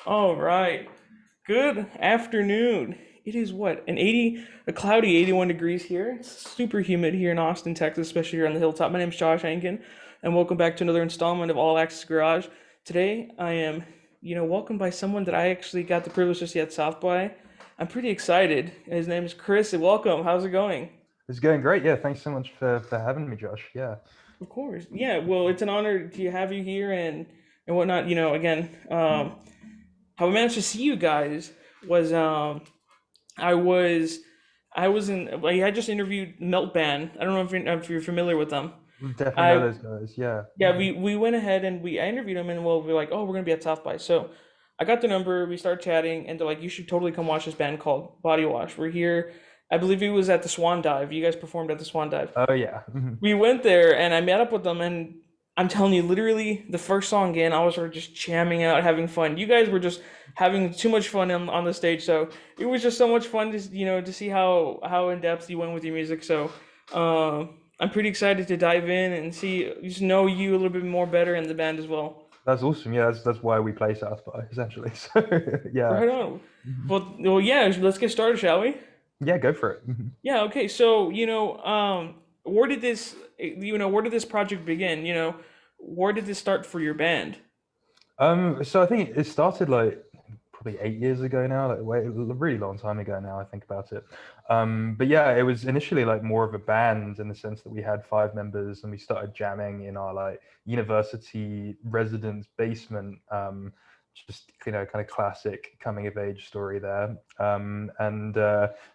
All right. Good afternoon. It is a cloudy 81 degrees here. It's super humid here in Austin, Texas, especially here on the hilltop. My name is Josh Hankin, and welcome back to another installment of All Access Garage. Today, I am, welcomed by someone that I actually got the privilege to see at South by. I'm pretty excited. His name is Chris. Welcome. How's it going? It's going great. Yeah, thanks so much for having me, Josh. Yeah. Of course. Yeah, well, it's an honor to have you here and whatnot. Again, how I managed to see you guys was I was I was in like I just interviewed Melt Band. I don't know if you're familiar with them. Definitely know I those guys. Yeah. Yeah, we went ahead and I interviewed them, and well, we're like, oh, we're gonna be at South by. So I got the number, we started chatting, and they're like, you should totally come watch this band called Bodywash. We're here. I believe it was at the Swan Dive. You guys performed at the Swan Dive. Oh yeah. We went there, and I met up with them, and I'm telling you, literally the first song in, I was sort of just jamming out, having fun. You guys were just having too much fun on the stage, so it was just so much fun to to see how in depth you went with your music. So I'm pretty excited to dive in and see just know you a little bit more better in the band as well. That's awesome. Yeah, that's why we play South by essentially. So yeah. Right on. Mhm. Well, yeah. Let's get started, shall we? Yeah, go for it. Yeah. Okay. So where did this project begin? Where did this start for your band? So I think it started like probably 8 years ago now, like a really long time ago now. I think about it. But yeah, it was initially like more of a band in the sense that we had five members and we started jamming in our like university residence basement. Just kind of classic coming of age story there. And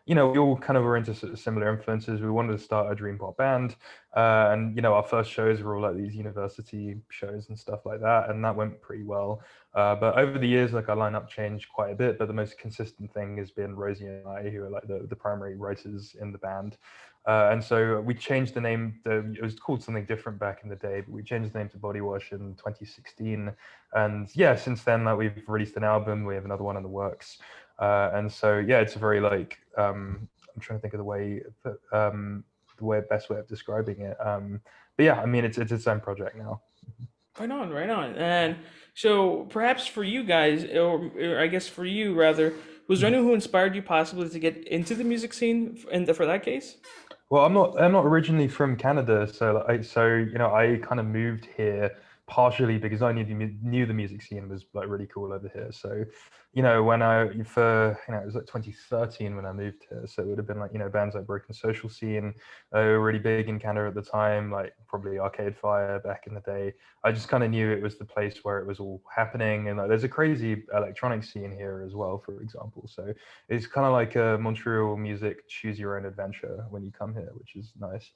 we all kind of were into similar influences. We wanted to start a dream pop band, and our first shows were all like these university shows and stuff like that, and that went pretty well. But over the years, like our lineup changed quite a bit. But the most consistent thing has been Rosie and I, who are like the primary writers in the band. And so we changed the name. It was called something different back in the day, but we changed the name to Bodywash in 2016. And yeah, since then, like we've released an album. We have another one in the works. And so yeah, it's a very like I'm trying to think of the way best way of describing it. But yeah, I mean it's its own project now. Right on, right on. And so perhaps for you guys, or I guess for you rather, was there Mhm. anyone who inspired you possibly to get into the music scene for that case? Well, I'm not originally from Canada, so I kind of moved here partially because I knew the music scene was like really cool over here. So, when it was like 2013 when I moved here, so it would have been like bands like Broken Social Scene, were really big in Canada at the time, like probably Arcade Fire back in the day. I just kind of knew it was the place where it was all happening, and like there's a crazy electronic scene here as well, for example. So it's kind of like a Montreal music choose your own adventure when you come here, which is nice.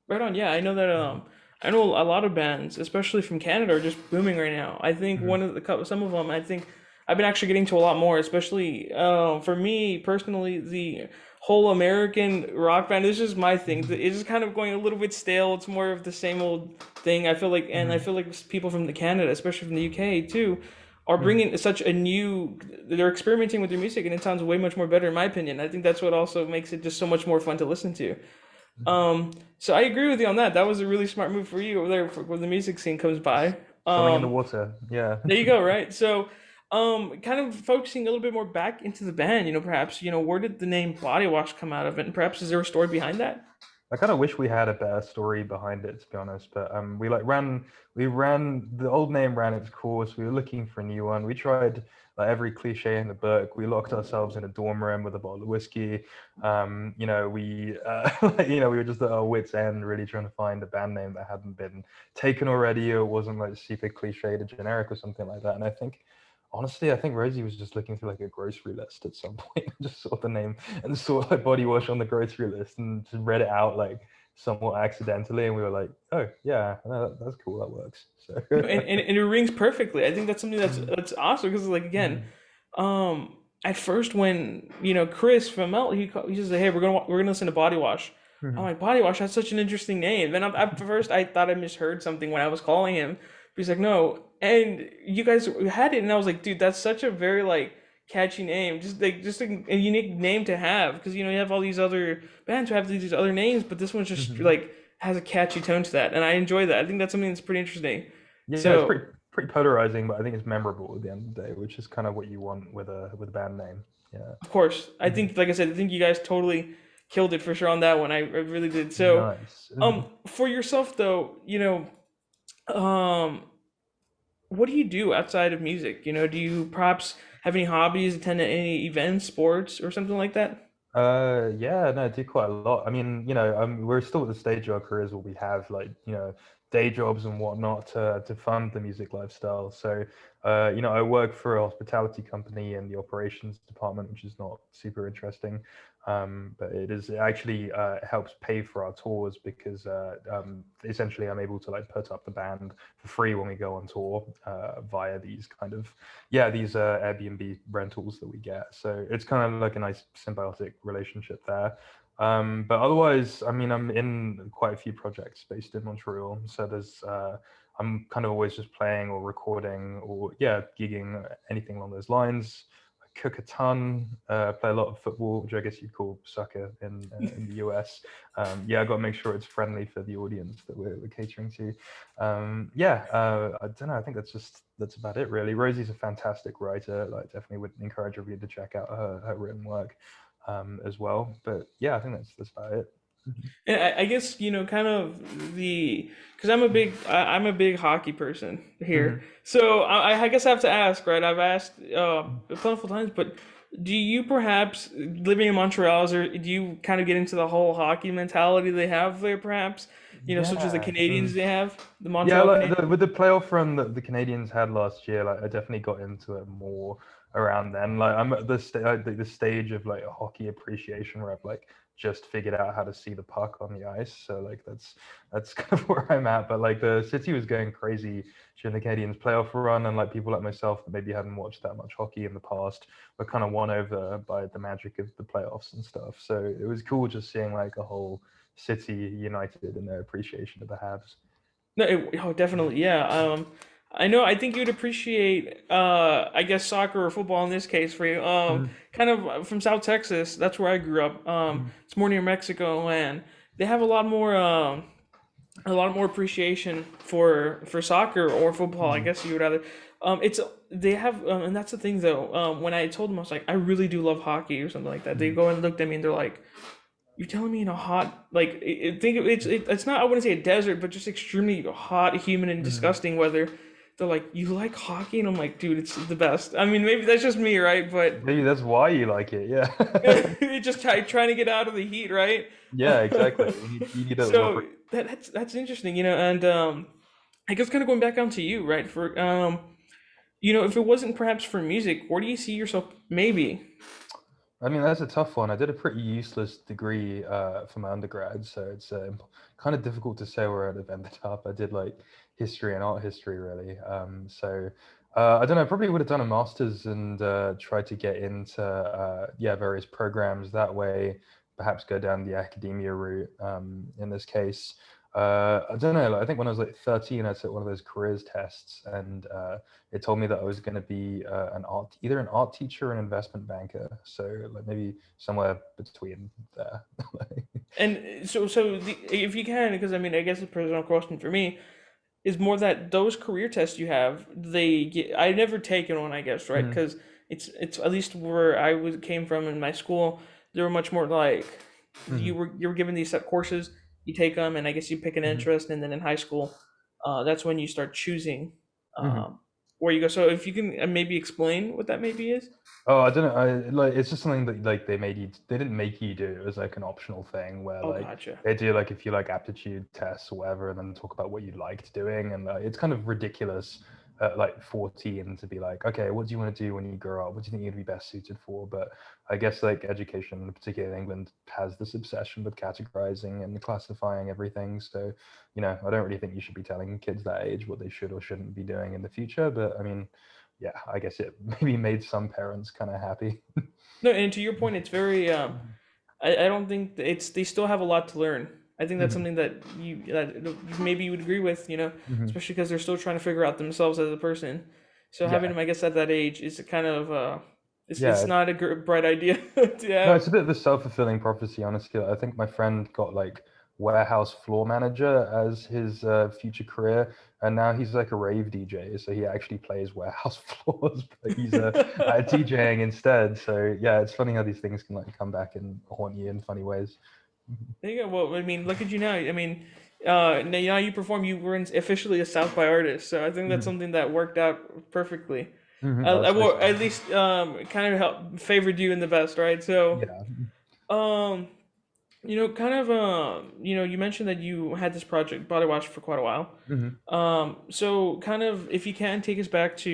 Right on. Yeah, I know that. I know a lot of bands, especially from Canada, are just booming right now. I think Mhm. some of them. I think I've been actually getting to a lot more, especially for me personally. The whole American rock band is just my thing. Mhm. It's just kind of going a little bit stale. It's more of the same old thing. I feel like, and I Mhm. feel like people from the Canada, especially from the UK too, are Mhm. bringing such a new. They're experimenting with their music, and it sounds way much more better, in my opinion. I think that's what also makes it just so much more fun to listen to. Mhm. So I agree with you on that. That was a really smart move for you over there when the music scene comes by. Something in the water. Yeah. There you go, right? So, kind of focusing a little bit more back into the band, perhaps, where did the name Body Wash come out of it? And perhaps is there a story behind that? I kind of wish we had a better story behind it, to be honest. But we ran the old name ran its course. We were looking for a new one. We tried like every cliche in the book. We locked ourselves in a dorm room with a bottle of whiskey. We were just at our wits' end, really trying to find a band name that hadn't been taken already or wasn't like super cliched or generic or something like that. And honestly, I think Rosie was just looking through like a grocery list at some point and just saw the name and saw like body wash on the grocery list and just read it out like somewhat accidentally. And we were like, oh, yeah, that's cool. That works. So, And it rings perfectly. I think that's something that's awesome because, like, again, Mhm. at first when Chris from Melt he just said, hey, we're gonna listen to Body Wash. I'm Mhm. like, Body Wash, that's such an interesting name. And at first I thought I misheard something when I was calling him. But he's like, no, and you guys had it, and I was like, dude, that's such a very like catchy name, just a unique name to have because you have all these other bands who have these other names, but this one's just Mhm. like has a catchy tone to that, and I enjoy that. I think that's something that's pretty interesting. Yeah, it's So pretty. pretty polarizing, but I think it's memorable at the end of the day, which is kind of what you want with a band name. Yeah. Of course, I Mhm. think, like I said, I think you guys totally killed it for sure on that one. I really did. So, Nice. Mhm. for yourself though, um, what do you do outside of music? Do you perhaps have any hobbies, attend any events, sports, or something like that? Yeah, no, I do quite a lot. I mean, we're still at the stage of our careers where we have like, day jobs and whatnot to fund the music lifestyle. So, I work for a hospitality company in the operations department, which is not super interesting. But it actually helps pay for our tours because essentially I'm able to like put up the band for free when we go on tour via these kind of these Airbnb rentals that we get. So it's kind of like a nice symbiotic relationship there. But otherwise, I mean, I'm in quite a few projects based in Montreal. So I'm kind of always just playing or recording or gigging, anything along those lines. I cook a ton, play a lot of football, which I guess you'd call soccer in the US. I got to make sure it's friendly for the audience that we're catering to. I don't know. I think that's about it really. Rosie's a fantastic writer. Like, definitely would encourage everybody to check out her written work as well. But yeah, I think that's about it. Mhm. And I guess kind of because I'm a big hockey person here, Mhm. so I guess I have to ask, right? I've asked plentiful times, but do you perhaps living in Montreal, do you kind of get into the whole hockey mentality they have there, perhaps? Such as the Yeah. Canadians they have, the Yeah, Montreal like Canadiens. with the playoff run that the Canadians had last year, like I definitely got into it more around then. Like I'm at the stage of like a hockey appreciation where I've like just figured out how to see the puck on the ice. So like that's kind of where I'm at. But like the city was going crazy during the Canadians playoff run, and like people like myself that maybe hadn't watched that much hockey in the past were kind of won over by the magic of the playoffs and stuff. So it was cool just seeing like a whole city united in their appreciation of the Habs. No, oh, definitely, yeah. I know. I think you'd appreciate, I guess, soccer or football in this case for you. Mhm. Kind of from South Texas. That's where I grew up. Mhm. It's more near Mexico, and they have a lot more appreciation for soccer or football. I Mhm. guess you would rather. It's they have, and that's the thing though. When I told them, I was like, I really do love hockey or something like that. They Mhm. go and looked at me and they're like, you're telling me in a hot, like, it's not, I wouldn't say a desert, but just extremely hot, humid, and Mhm. disgusting weather. They're like, you like hockey? And I'm like, dude, it's the best. I mean, maybe that's just me, right? But Maybe that's why you like it. Yeah. it's just trying to get out of the heat, right? Yeah, exactly. You need a little break. So that's interesting, and I guess kind of going back onto you, right? For if it wasn't perhaps for music, where do you see yourself maybe? I mean, that's a tough one. I did a pretty useless degree for my undergrad, so it's kind of difficult to say where I'd have ended up. I did like history and art history, really. I don't know. Probably would have done a master's and tried to get into various programs that way. Perhaps go down the academia route. In this case, I don't know. Like, I think when I was like 13, I took one of those careers tests, and it told me that I was going to be either an art teacher or an investment banker. So like maybe somewhere between there. And if you can, because I mean, I guess the personal question for me is more that those career tests you have, I never taken one, I guess, right? Mhm. Because it's at least where came from in my school, they were much more like Mhm. you were given these set courses, you take them, and I guess you pick an Mhm. interest, and then in high school, that's when you start choosing Mhm. where you go. So if you can maybe explain what that maybe is. Oh, I don't know. Like it's just something that like they didn't make you do. It was like an optional thing where Oh, like gotcha. they do like if you like aptitude tests or whatever, and then talk about what you liked doing, and it's kind of ridiculous at like 14 to be like, okay, what do you want to do when you grow up? What do you think you'd be best suited for? But I guess like education, particularly in England, has this obsession with categorizing and classifying everything. So, I don't really think you should be telling kids that age what they should or shouldn't be doing in the future. But I mean, yeah, I guess it maybe made some parents kind of happy. No, and to your point, it's very. I don't think it's they still have a lot to learn. I think that's Mhm. something that maybe you would agree with, Mhm. especially because they're still trying to figure out themselves as a person. So having Yeah, them, I guess, at that age is kind of it's yeah. not a bright idea to No, have. it's a bit of a self-fulfilling prophecy, honestly. I think my friend got like warehouse floor manager as his future career, and now he's like a rave DJ. So he actually plays warehouse floors, but he's DJing instead. So yeah, it's funny how these things can like come back and haunt you in funny ways. There you go. Well, I mean, look at you now. I mean, now you perform. You were officially a South by artist, so I think that's Mhm. something that worked out perfectly. That's nice to At hear. least kind of helped favored you in the best, right? So, Yeah. um, kind of, you mentioned that you had this project, Bodywash, for quite a while. Mhm. So kind of, if you can take us back to,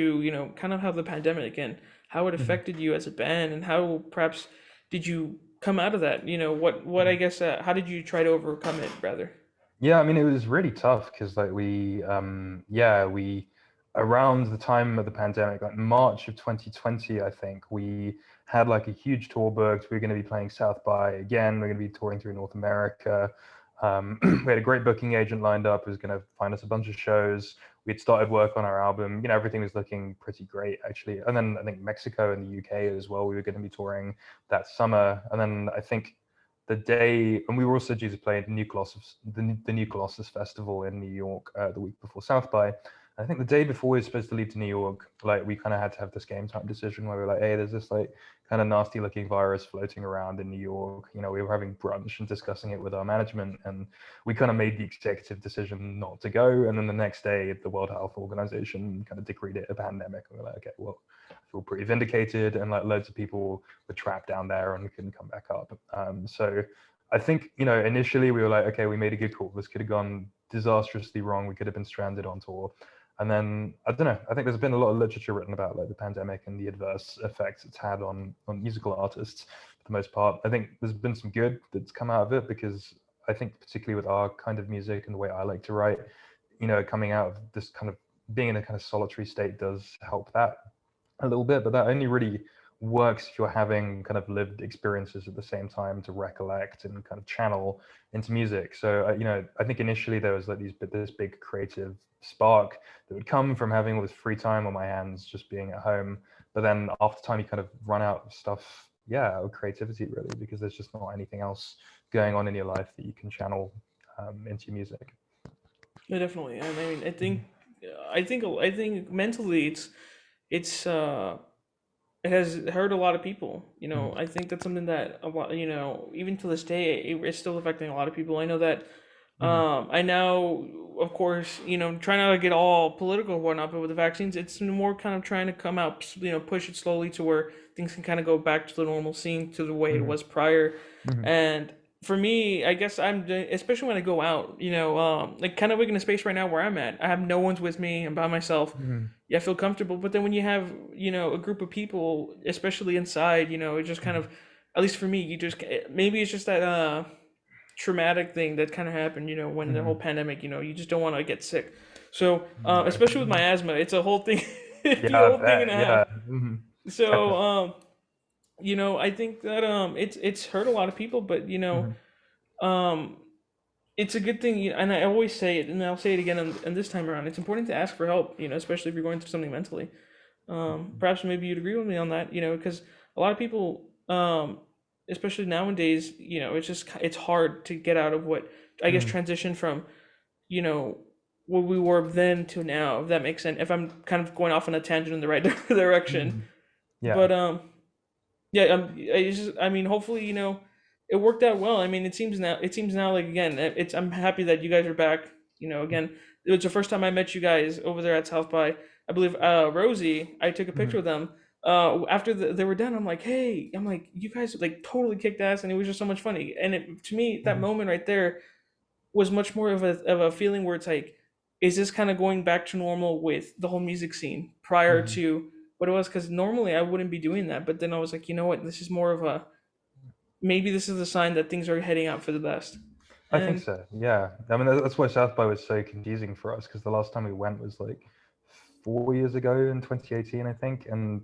kind of how the pandemic and how it Mhm. affected you as a band, and how perhaps did you come out of that? What I Mhm. guess, how did you try to overcome it, rather? Yeah, I mean, it was really tough because like we around the time of the pandemic, like March of 2020, I think we had like a huge tour booked. We are going to be playing South by again. We're going to be touring through North America. We had a great booking agent lined up who was going to find us a bunch of shows. We'd started work on our album. Everything was looking pretty great actually. And then I think Mexico and the UK as well. We were going to be touring that summer. And then I think the day, and we were also due to play at the New Colossus Festival in New York the week before South by. I think the day before we were supposed to leave to New York, like we kind of had to have this game time decision where we were like, hey, there's this like kind of nasty looking virus floating around in New York. We were having brunch and discussing it with our management, and we kind of made the executive decision not to go. And then the next day, the World Health Organization kind of decreed it a pandemic. And we were like, okay, well, I feel pretty vindicated, and like loads of people were trapped down there and couldn't come back up. So I think, initially we were like, okay, we made a good call. This could have gone disastrously wrong. We could have been stranded on tour. And then I don't know. I think there's been a lot of literature written about like the pandemic and the adverse effects it's had on musical artists for the most part. I think there's been some good that's come out of it because I think particularly with our kind of music and the way I like to write, coming out of this kind of being in a kind of solitary state does help that a little bit, but that only really works if you're having kind of lived experiences at the same time to recollect and kind of channel into music. So I think initially there was like this big creative spark that would come from having all this free time on my hands, just being at home. But then after time, you kind of run out of stuff, yeah, of creativity really, because there's just not anything else going on in your life that you can channel into your music. Yeah, definitely. I mean, I think mentally, it's it has hurt a lot of people. Mhm. I think that's something that a lot, even to this day, it's still affecting a lot of people. I know that. Mhm. I now, of course, trying not to get all political and whatnot, but with the vaccines, it's more kind of trying to come out, push it slowly to where things can kind of go back to the normal scene to the way it Mhm. was prior. Mhm. And for me, I guess especially when I go out, like kind of like in a space right now where I'm at, I have no one's with me, I'm by myself. Mhm. Yeah, I feel comfortable. But then when you have, a group of people, especially inside, it just kind Mhm. of, at least for me, you just, maybe it's just that, traumatic thing that kind of happened, when the whole Mhm. pandemic, you just don't want to get sick. So, Right. especially with my asthma, it's a whole thing, it's a Yeah, I whole thing and bet. a half. Yeah. Mhm. So, Definitely. I think that it's hurt a lot of people, but Mhm. um, it's a good thing, and I always say it, and I'll say it again, and this time around, it's important to ask for help, especially if you're going through something mentally. Perhaps maybe you'd agree with me on that, because a lot of people, especially nowadays, it's hard to get out of what I guess Mhm. transition from, you know, what we were then to now. If that makes sense. If I'm kind of going off on a tangent in the right direction, Mhm. Yeah. but yeah, I mean, hopefully, it worked out well. I mean, it seems now like again, I'm happy that you guys are back. Again, it was the first time I met you guys over there at South by. I believe Rosie. I took a picture Mhm. with them. After they were done, I'm like, hey, you guys like totally kicked ass, and it was just so much funny. And to me, that Mhm. moment right there was much more of a feeling where it's like, is this kind of going back to normal with the whole music scene prior Mhm. to what it was? Because normally I wouldn't be doing that, but then I was like, you know what, this is more of a maybe this is a sign that things are heading out for the best. I think And so. Yeah. I mean, that's why South by was so confusing for us because the last time we went was like 4 years ago in 2018, I think, and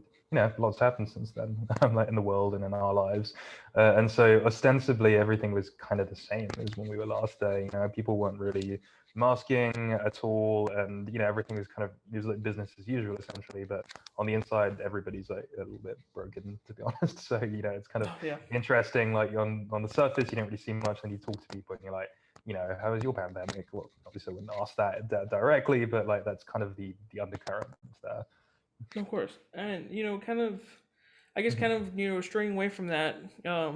lots happened since then, like in the world and in our lives, and so ostensibly everything was kind of the same as when we were last there. People weren't really masking at all, and everything was kind of it was like business as usual essentially. But on the inside, everybody's like a little bit broken, to be honest. So it's kind of yeah, interesting. Like on the surface, you don't really see much, and you talk to people, and you're like, how was your pandemic? Well, obviously I wouldn't ask that directly, but like that's kind of the undercurrent there. Of course, and kind of, I guess, Mhm. straying away from that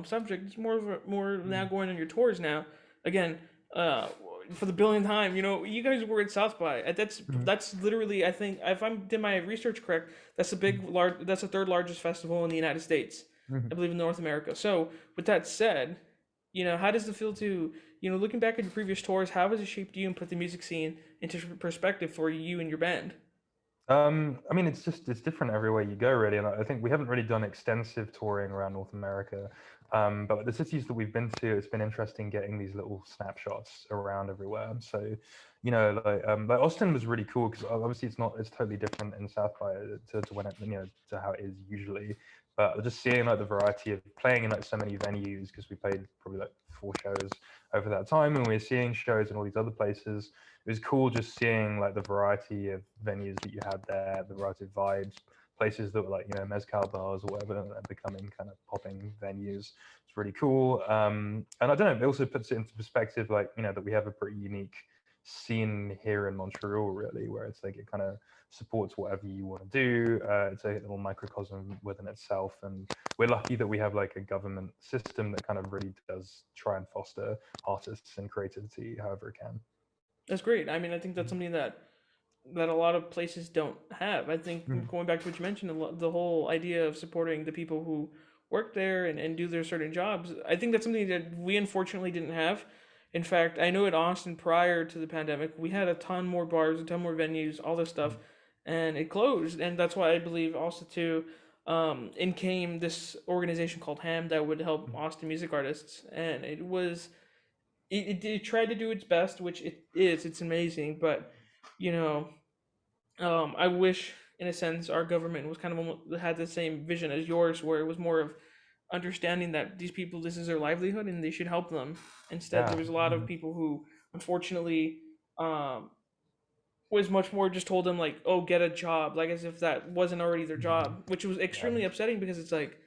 subject. It's more of more now Mhm. going on your tours now. Again, uh, for the billionth time, you guys were at South by. Mhm. That's literally, I think, if I did my research correct, that's the third largest festival in the United States. I Mhm. believe in North America. So with that said, how does it feel to looking back at your previous tours? How has it shaped you and put the music scene into perspective for you and your band? I mean, it's different everywhere you go, really. And I think we haven't really done extensive touring around North America, but the cities that we've been to, it's been interesting getting these little snapshots around everywhere. So, like Austin was really cool because obviously it's totally different in South by to when to how it is usually. But just seeing like the variety of playing in like so many venues because we played probably like 4 shows over that time, and we are seeing shows in all these other places. It was cool just seeing like the variety of venues that you had there, the variety of vibes, places that were like mezcal bars or whatever that are becoming kind of popping venues. It's really cool. And I don't know, it also puts it into perspective, like that we have a pretty unique scene here in Montreal, really, where it's like it kind of supports whatever you want to do. It's a little microcosm within itself, and we're lucky that we have like a government system that kind of really does try and foster artists and creativity however it can. That's great. I mean, I think that's something that a lot of places don't have. I think Mhm. going back to what you mentioned, the whole idea of supporting the people who work there and do their certain jobs, I think that's something that we unfortunately didn't have. In fact, I know at Austin prior to the pandemic, we had a ton more bars, a ton more venues, all this stuff, and it closed. And that's why I believe also too, in came this organization called HAM that would help Austin music artists, and it tried to do its best, which it is. It's amazing, but you know, I wish, in a sense, our government was kind of had the same vision as yours, where it was more of understanding that these people, this is their livelihood, and they should help them. Instead, there Yeah. was a lot of Mhm. people who, unfortunately, um, was much more just told them like, "Oh, get a job," like as if that wasn't already their Mhm. job, which was Yeah. extremely upsetting because it's like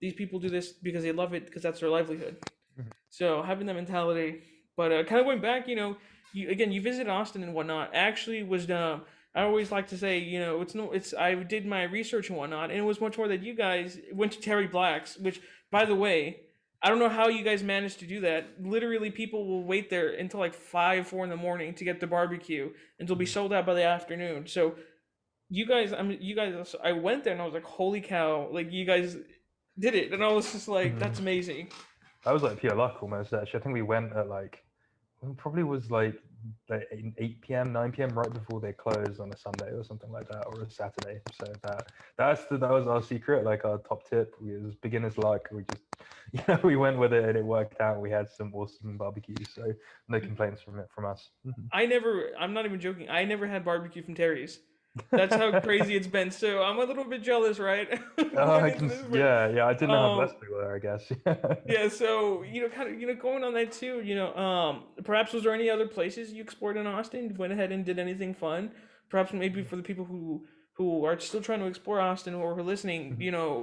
these people do this because they love it because that's their livelihood. Mhm. So having that mentality, but kind of going back, you visited Austin and whatnot. Actually, was I always like to say, it's I did my research and whatnot, and it was much more that you guys went to Terry Black's, which, by the way, I don't know how you guys managed to do that. Literally, people will wait there until like 5, 4 in the morning to get the barbecue, and it'll be Mhm. sold out by the afternoon. So you guys, I went there and I was like, holy cow! Like you guys did it, and I was just like, that's Mhm. amazing. That was like pure luck almost. Actually, I think we went at like it probably was like 8 p.m., 9 p.m. right before they closed on a Sunday or something like that, or a Saturday. So that was our secret, like our top tip. We was beginner's luck. We just we went with it and it worked out. We had some awesome barbecue, so no complaints from it from us. I'm not even joking. I never had barbecue from Terry's. That's how crazy it's been. So I'm a little bit jealous, right? Going into this, Yeah, I didn't but know how blessed we were, I guess. yeah. So kind of going on that too. Perhaps was there any other places you explored in Austin? Went ahead and did anything fun? Perhaps maybe for the people who are still trying to explore Austin or who are listening.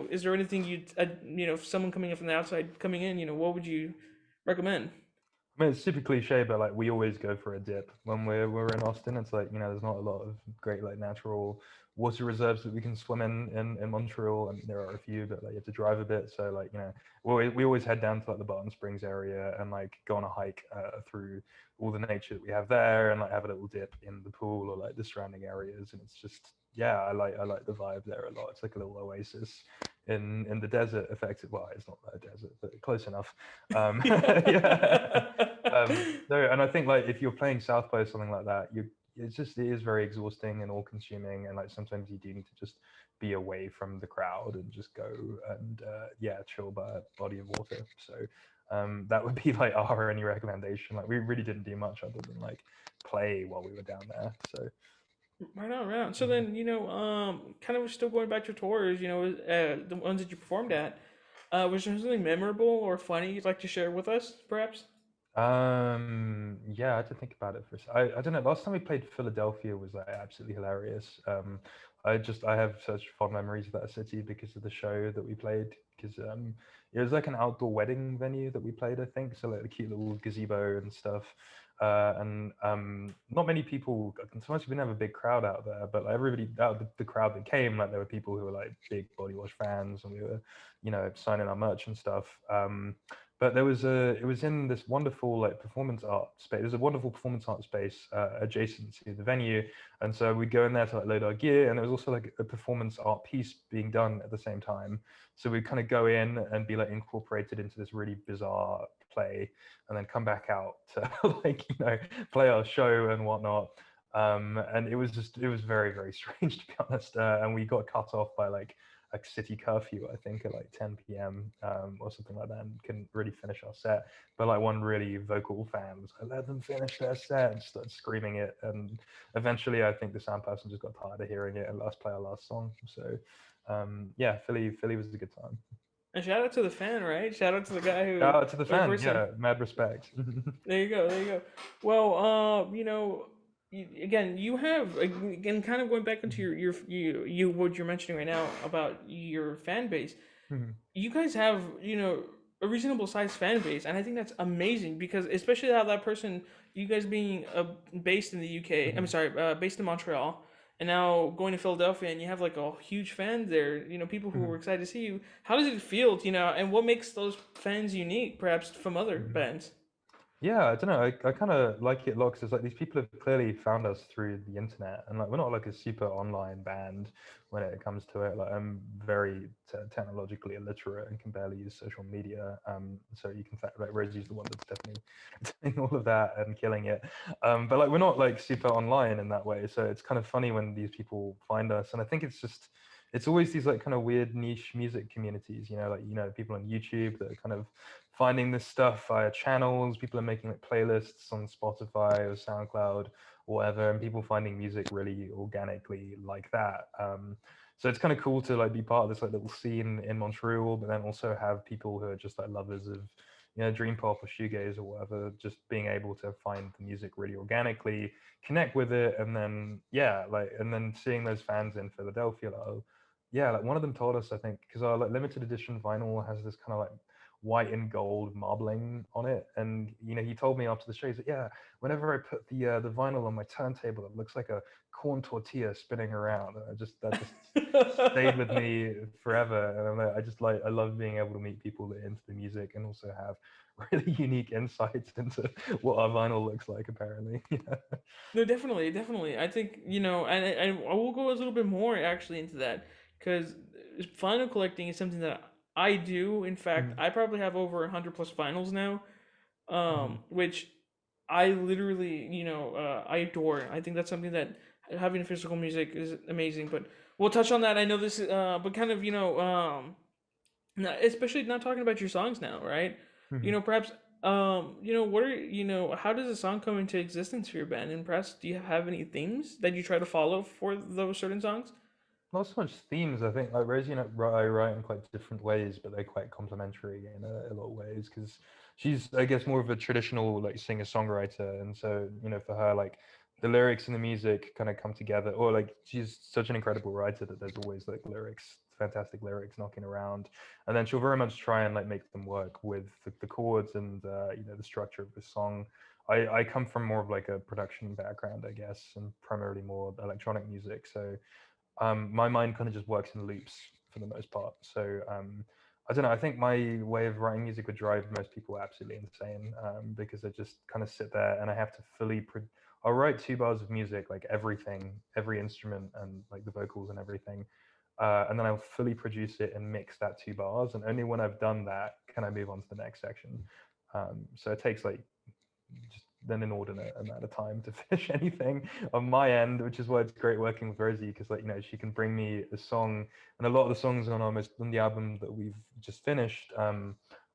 Is there anything if someone coming in from the outside coming in, what would you recommend? I mean, it's super cliche, but like we always go for a dip when we're in Austin. It's like there's not a lot of great like natural water reserves that we can swim in Montreal. I mean, there are a few, but like you have to drive a bit. So like we always head down to like the Barton Springs area and like go on a hike through all the nature that we have there and like have a little dip in the pool or like the surrounding areas. And it's just I like the vibe there a lot. It's like a little oasis in the desert, effective. Well, it's not a desert, but close enough. Yeah. No, and I think like if you're playing South by or something like that, it is very exhausting and all consuming, and like sometimes you do need to just be away from the crowd and just go and chill by a body of water. So that would be like our only recommendation. Like we really didn't do much other than like play while we were down there. So Right on, right on. So then, kind of still going back to tours, the ones that you performed at, was there something memorable or funny you'd like to share with us, perhaps? Yeah, I had to think about it for a I don't know. Last time we played Philadelphia was like absolutely hilarious. I have such fond memories of that city because of the show that we played. Because it was like an outdoor wedding venue that we played, I think. So like the cute little gazebo and stuff. And not many people. Sometimes we didn't have a big crowd out there, but like everybody out the crowd that came, like there were people who were like big Bodywash fans, and we were, signing our merch and stuff. But it was in this wonderful like performance art space. There's a wonderful performance art space adjacent to the venue, and so we'd go in there to like load our gear, and there was also like a performance art piece being done at the same time. So we'd kind of go in and be like incorporated into this really bizarre play, and then come back out to like play our show and whatnot. And it was very very strange to be honest. And we got cut off by like a city curfew, I think, at like 10 p.m. Or something like that, and couldn't really finish our set. But like one really vocal fan was like, "Let them finish their set," and started screaming it. And eventually, I think the sound person just got tired of hearing it and let us play our last song. So, yeah, Philly was a good time. And shout out to the fan, right? Shout out to the guy who, Shout out to the or the fan, person. yeah, mad respect. There you go. There you go. Well, again, you have again, kind of going back into your what you're mentioning right now about your fan base. You guys have a reasonable sized fan base, and I think that's amazing because especially how that person, you guys being based in the UK, I'm sorry, based in Montreal, and now going to Philadelphia, and you have like a huge fan there. People who were excited to see you. How does it feel? And what makes those fans unique, perhaps from other bands? Yeah, I don't know. I kind of like it a lot because it's like these people have clearly found us through the internet, and like we're not like a super online band when it comes to it. Like I'm very technologically illiterate and can barely use social media. So you can fact like Rosie's the one that's definitely doing all of that and killing it. But like we're not like super online in that way. So it's kind of funny when these people find us, and I think it's always these like kind of weird niche music communities, like people on YouTube that are kind of finding this stuff via channels. People are making like playlists on Spotify or SoundCloud or whatever, and people finding music really organically like that. So it's kind of cool to like be part of this like little scene in Montreal, but then also have people who are just like lovers of dream pop or shoegaze or whatever, just being able to find the music really organically, connect with it, and then and then seeing those fans in Philadelphia, like, oh, yeah, like one of them told us, I think, because our like limited edition vinyl has this kind of like white and gold marbling on it, and he told me after the show, he's like, yeah, whenever I put the vinyl on my turntable, it looks like a corn tortilla spinning around, and that just stayed with me forever. And I love being able to meet people that are into the music and also have really unique insights into what our vinyl looks like, apparently. Yeah. No, definitely, definitely. I think and I will go a little bit more actually into that because vinyl collecting is something that I do. In fact, Mhm. I probably have over 100 plus vinyls now, Mhm. which I literally, I adore. I think that's something that having physical music is amazing. But we'll touch on that. I know this, but kind of, especially not talking about your songs now, right? Mhm. Perhaps, what are, how does a song come into existence for your band? And perhaps, do you have any themes that you try to follow for those certain songs? Not so much themes. I think like Rosie and I write in quite different ways, but they're quite complementary in a lot of ways because she's, I guess, more of a traditional like singer-songwriter, and so for her, like the lyrics and the music kind of come together. Or like she's such an incredible writer that there's always like lyrics, fantastic lyrics knocking around, and then she'll very much try and like make them work with the chords and the structure of the song. I come from more of like a production background, I guess, and primarily more electronic music, so my mind kind of just works in loops for the most part. So I don't know. I think my way of writing music would drive most people absolutely insane because I just kind of sit there and I have to I'll write 2 bars of music, like everything, every instrument and like the vocals and everything. And then I'll fully produce it and mix that 2 bars. And only when I've done that can I move on to the next section. So it takes like just an inordinate amount of time to finish anything on my end, which is why it's great working with Rosie because like she can bring me a song, and a lot of the songs on the album that we've just finished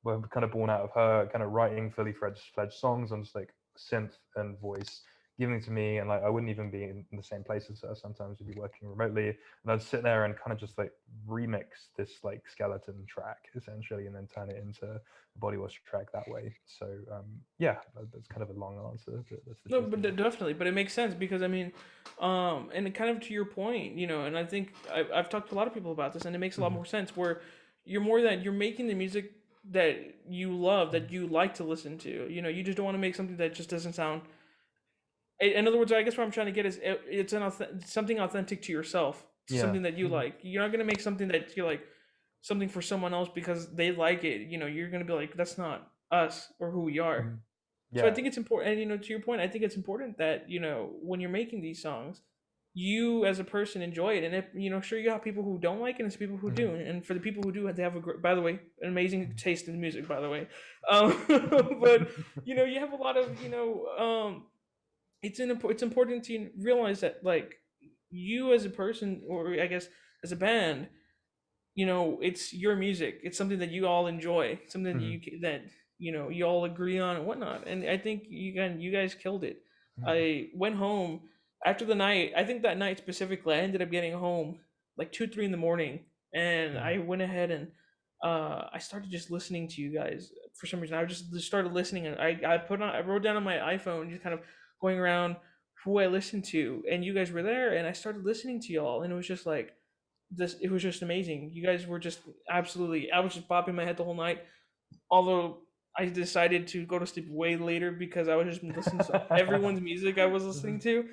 were kind of born out of her kind of writing fully fledged songs on just like synth and voice giving to me, and like I wouldn't even be in the same place as her. Sometimes we'd be working remotely, and I'd sit there and kind of just like remix this like skeleton track essentially, and then turn it into a Bodywash track that way. So yeah, that's kind of a long answer, but that's the No, gist but of it. definitely, but it makes sense because I mean, and kind of to your point, and I think I've talked to a lot of people about this, and it makes a lot Mhm, more sense where you're more that you're making the music that you love, that mhm, you like to listen to. You just don't want to make something that just doesn't sound. In other words, I guess what I'm trying to get is something authentic to yourself, yeah. something that you Mhm, like. You're not gonna make something that you like, something for someone else because they like it. You're gonna be like, that's not us or who we are. mhm. So I Yeah. think it's important, and to your point, I think it's important that when you're making these songs, you as a person enjoy it, and if sure you have people who don't like it, and it's people who do, Mhm, and for the people who do, they have by the way, an amazing mhm. taste in music, by the way, but you have a lot of it's important to realize that like you as a person, or I guess as a band, it's your music. It's something that you all enjoy, something that Mhm, you all agree on and whatnot. And I think you guys killed it. mhm, I went home after the night. I think that night specifically, I ended up getting home like 2, 3 in the morning, and mhm, I went ahead and I started just listening to you guys for some reason. I just started listening, and I wrote down on my iPhone, just kind of going around who I listened to, and you guys were there, and I started listening to y'all, and it was just like it was just amazing. You guys were just absolutely. I was just bopping my head the whole night. Although I decided to go to sleep way later because I was just listening to everyone's music I was listening mhm. to.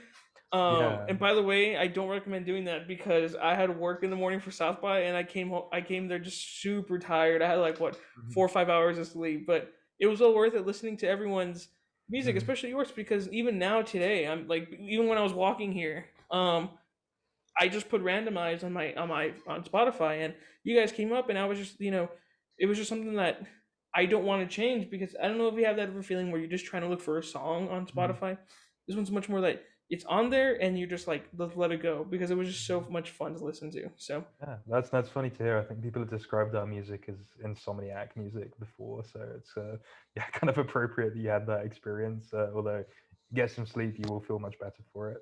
Yeah. And by the way, I don't recommend doing that because I had work in the morning for South by, and I came home. I came there just super tired. I had like what Mhm, 4 or 5 hours of sleep, but it was all worth it listening to everyone's music, mhm, especially yours, because even now today, I'm like even when I was walking here, I just put randomized on Spotify, and you guys came up, and I was just it was just something that I don't want to change because I don't know if you have that ever feeling where you're just trying to look for a song on mhm, Spotify. This one's much more like it's on there, and you're just like let it go because it was just so mhm. much fun to listen to. So Yeah, that's funny to hear. I think people have described our music as insomniac music before, so it's yeah, kind of appropriate that you had that experience. Although, get some sleep, you will feel much better for it.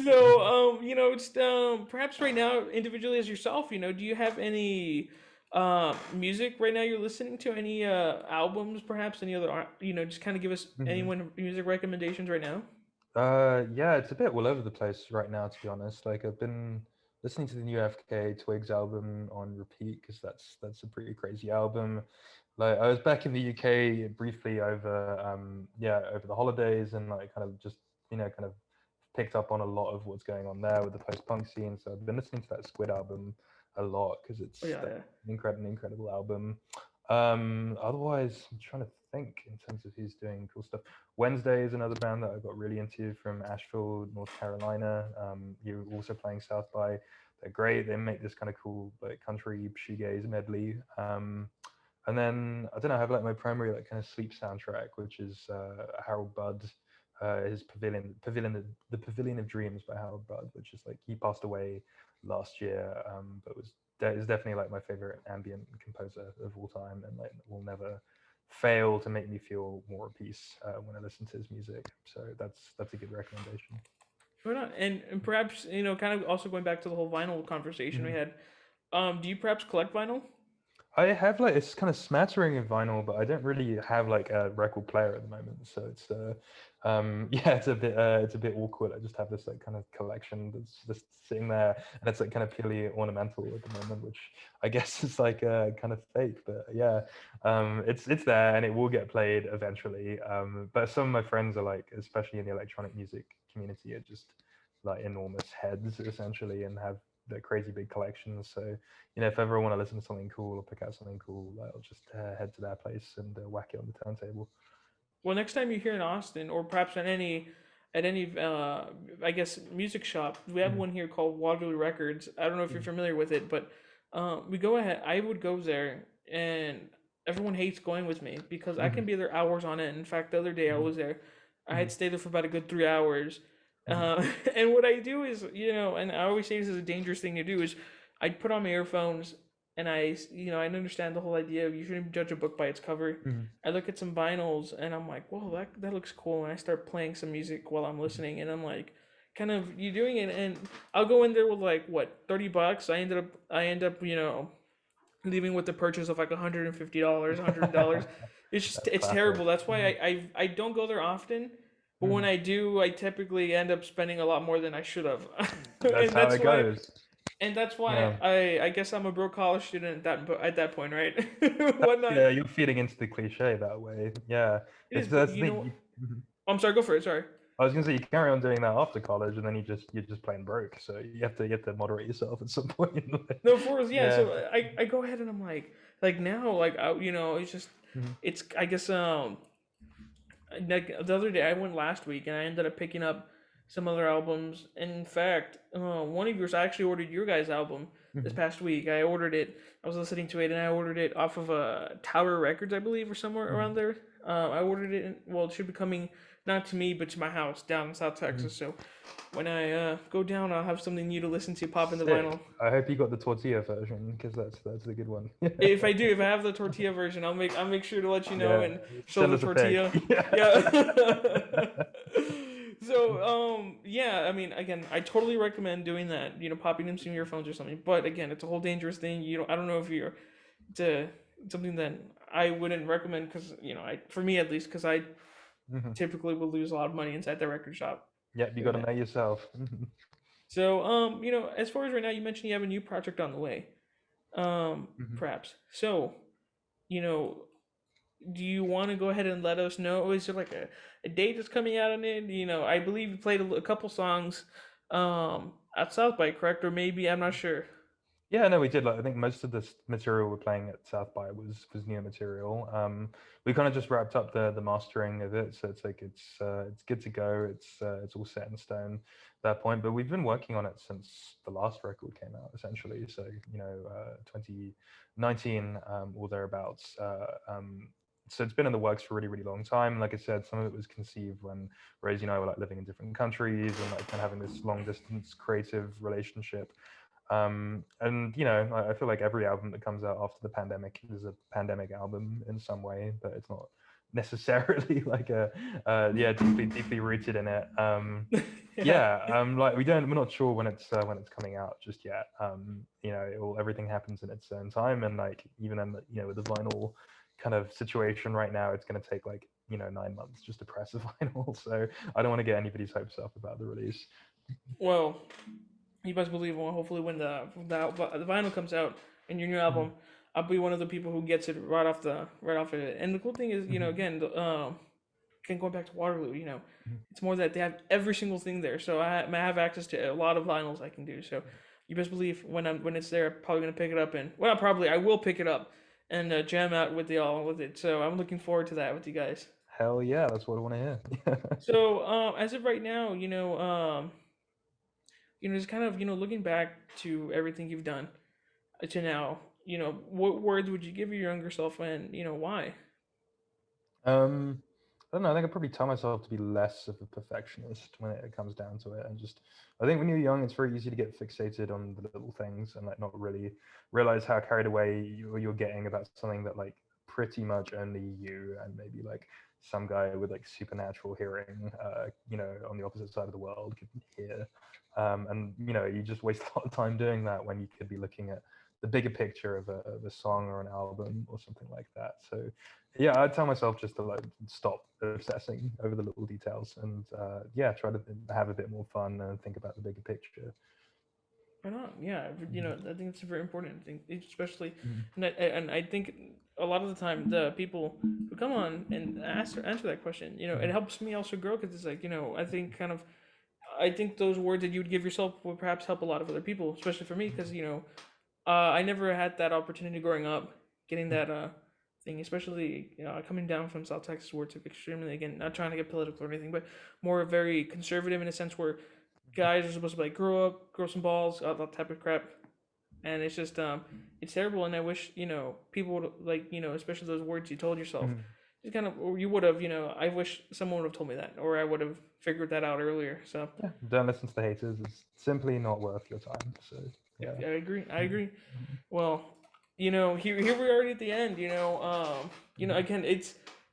so it's perhaps right now individually as yourself, do you have any music right now you're listening to, any albums, perhaps any other just kind of give us Mhm. anyone music recommendations right now. Yeah, it's a bit all over the place right now, to be honest. Like I've been listening to the new FK Twigs album on repeat because that's a pretty crazy album. Like I was back in the UK briefly over yeah, over the holidays, and like kind of just kind of picked up on a lot of what's going on there with the post-punk scene. So I've been listening to that Squid album a lot because Oh it's yeah, that's yeah. an incredible album. Otherwise, I'm trying to think in terms of who's doing cool stuff. Wednesday is another band that I got really into from Asheville, North Carolina. You're also playing South by. They're great. They make this kind of cool like country shoegaze medley. And then I don't know, I have like my primary like kind of sleep soundtrack, which is Harold Budd, his the Pavilion of Dreams by Harold Budd, which is like he passed away last year, but is definitely like my favorite ambient composer of all time, and like will never fail to make me feel more at peace when I listen to his music. So that's a good recommendation. Why not? And perhaps kind of also going back to the whole vinyl conversation we Mhm. had. Do you perhaps collect vinyl? I have like it's kind of smattering of vinyl, but I don't really have like a record player at the moment. So it's yeah, it's a bit awkward. I just have this like kind of collection that's just sitting there, and it's like kind of purely ornamental at the moment, which I guess is like kind of fake. But yeah, it's there and it will get played eventually. But some of my friends are like, especially in the electronic music community, are just like enormous heads essentially and have the crazy big collections. So if ever I want to listen to something cool or pick out something cool, I'll just head to their place and whack it on the turntable. Well, next time you're here in Austin, or perhaps at any I guess music shop, we have Mhm, one here called Waterloo Records. I don't know if you're mhm, familiar with it, but we go ahead. I would go there, and everyone hates going with me because I can mhm, be there hours on end. In fact, the other day I mhm, was there. I had mhm, stayed there for about a good 3 hours. mhm, And what I do is, and I always say this is a dangerous thing to do, is I'd put on my earphones and I understand the whole idea of you shouldn't judge a book by its cover. Mhm. I look at some vinyls and I'm like, whoa, that looks cool. And I start playing some music while I'm listening, and I'm like, kind of you doing it, and I'll go in there with like what $30. I end up leaving with the purchase of like $150, $100. That's It's classic. terrible. That's why Mhm. I don't go there often. But when Mhm. I do, I typically end up spending a lot more than I should have, That's and how that's it why goes. that's why Yeah. I guess I'm a broke college student at that point, right? Whatnot. Yeah, you're feeding into the cliche that way. Yeah. It It's is, but that's the you thing. know. I'm sorry. Go for it. Sorry. I was gonna say you carry on doing that after college, and then you're just plain broke. So you have to moderate yourself at some point. No, for yeah. Yeah. So I go ahead and I'm like now it's just Mhm. it's I guess like the other day I went last week and I ended up picking up some other albums. In fact, one of yours I actually ordered your guys' album this Mhm. past week. I ordered it. I was listening to it and I ordered it off of Tower Records, I believe, or somewhere around Mhm. there. I ordered it. Well, it should be coming not to me but to my house down in South Texas. Mhm. So when I go down, I'll have something new to listen to. Pop in the Sick. vinyl. I hope you got the tortilla version because that's the good one. If I have the tortilla version, I'll make sure to let you know Yeah. and show Send the us a pic. tortilla. Yeah. Yeah. So yeah, I mean again, I totally recommend doing that. Popping in some earphones or something. But again, it's a whole dangerous thing. I don't know if you're to something that I wouldn't recommend because for me at least, because I Mhm. typically will lose a lot of money inside the record shop Yep, you got doing to know that. yourself. So as far as right now, you mentioned you have a new project on the way. Mhm. Perhaps. So you know do you want to go ahead and let us know? Is there like a date that's coming out on it? I believe you played a couple songs at South by, correct? Or maybe I'm not sure. Yeah, no, we did. Like, I think most of this material we're playing at South by was new material. We kind of just wrapped up the mastering of it, so it's like it's good to go. It's all set in stone at that point. But we've been working on it since the last record came out, essentially. So 2019 or thereabouts. So it's been in the works for a really, really long time. Like I said, some of it was conceived when Rose and I were like living in different countries and like kind of having this long distance creative relationship. And I feel like every album that comes out after the pandemic is a pandemic album in some way, but it's not necessarily like yeah, deeply rooted in it. Yeah. Yeah, like we're not sure when it's coming out just yet. Everything happens in its own time, and like even then, with the vinyl kind of situation right now, it's going to take like 9 months just to press a vinyl. So I don't want to get anybody's hopes up about the release. Well, you best believe. Well, hopefully when the vinyl comes out and your new Mhm. album, I'll be one of the people who gets it right off of it. And the cool thing is, Mhm. again, again going back to Waterloo, Mhm. it's more that they have every single thing there. So I have access to a lot of vinyls I can do. So you best believe when it's there, I'm probably gonna pick it up and well, probably I will pick it up and jam out with it. So I'm looking forward to that with you guys. Hell yeah, that's what I want to hear. So as of right now, just kind of looking back to everything you've done to now, what words would you give your younger self and why? I don't know. I think I probably tell myself to be less of a perfectionist when it comes down to it, and just I think when you're young, it's very easy to get fixated on the little things and like not really realize how carried away you're getting about something that like pretty much only you and maybe like some guy with like supernatural hearing, on the opposite side of the world could hear, and you just waste a lot of time doing that when you could be looking at the bigger picture of a song or an album or something like that. So yeah, I tell myself just to like stop obsessing over the little details and yeah, try to have a bit more fun and think about the bigger picture. Right on. Yeah, I think it's a very important thing, especially, Mhm. and I think a lot of the time the people who come on and answer that question, it Mhm. helps me also grow because it's like I think those words that you would give yourself would perhaps help a lot of other people, especially for me because I never had that opportunity growing up, getting Mhm. that thing, especially coming down from South Texas, where it's extremely again not trying to get political or anything, but more very conservative in a sense where guys are supposed to be like grow up, grow some balls, all that type of crap, and it's just it's terrible. And I wish people would like especially those words you told yourself, Mhm. just kind of or you would have I wish someone would have told me that, or I would have figured that out earlier. So Yeah, don't listen to the haters. It's simply not worth your time. So I yeah. agree. I Mhm. agree. Mhm. Well. here we are at the end. Again,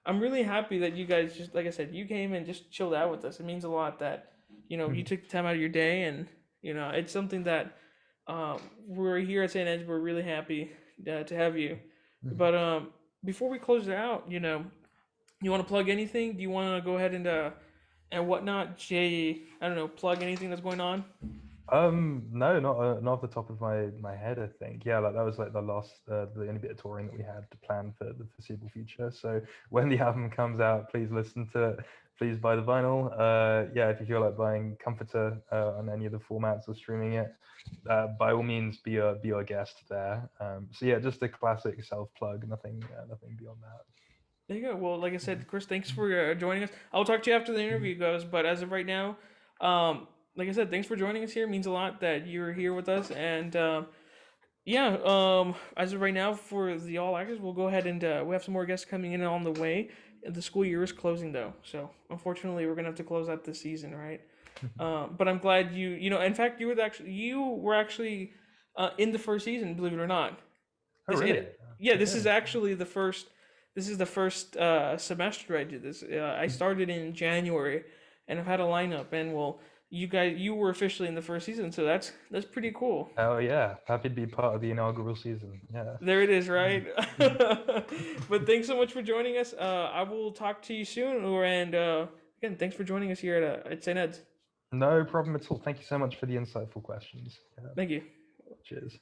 I'm really happy that you guys just like I said, you came and just chilled out with us. It means a lot that you took the time out of your day, and it's something that we're here at St. Ed's. We're really happy to have you. But before we close it out, you want to plug anything? Do you want to go ahead and whatnot? Jay, I don't know, plug anything that's going on. No, not off the top of my head. I think, yeah, like that was like the only bit of touring that we had to plan for the foreseeable future. So when the album comes out, please listen to it. Please buy the vinyl. Yeah, if you feel like buying Comforter on any of the formats or streaming it, by all means, be our guest there. So yeah, just a classic self plug. Nothing beyond that. There you go. Well, like I said, Chris, thanks for joining us. I'll talk to you after the interview goes, but as of right now, like I said, thanks for joining us here. It means a lot that you're here with us, and yeah, as of right now, for the all actors, we'll go ahead and we have some more guests coming in on the way. The school year is closing though, so unfortunately, we're gonna have to close out this season, right? But I'm glad in fact, you were actually in the first season, believe it or not. Oh, This really? it, yeah, this is Yeah. actually the first. This is the first semester I did this. I started in January, and I've had a lineup. And well, you were officially in the first season, so that's pretty cool. Oh yeah, happy to be part of the inaugural season. Yeah. There it is, right? But thanks so much for joining us. I will talk to you soon. And again, thanks for joining us here at St. Ed's. No problem at all. Thank you so much for the insightful questions. Yeah. Thank you. Cheers.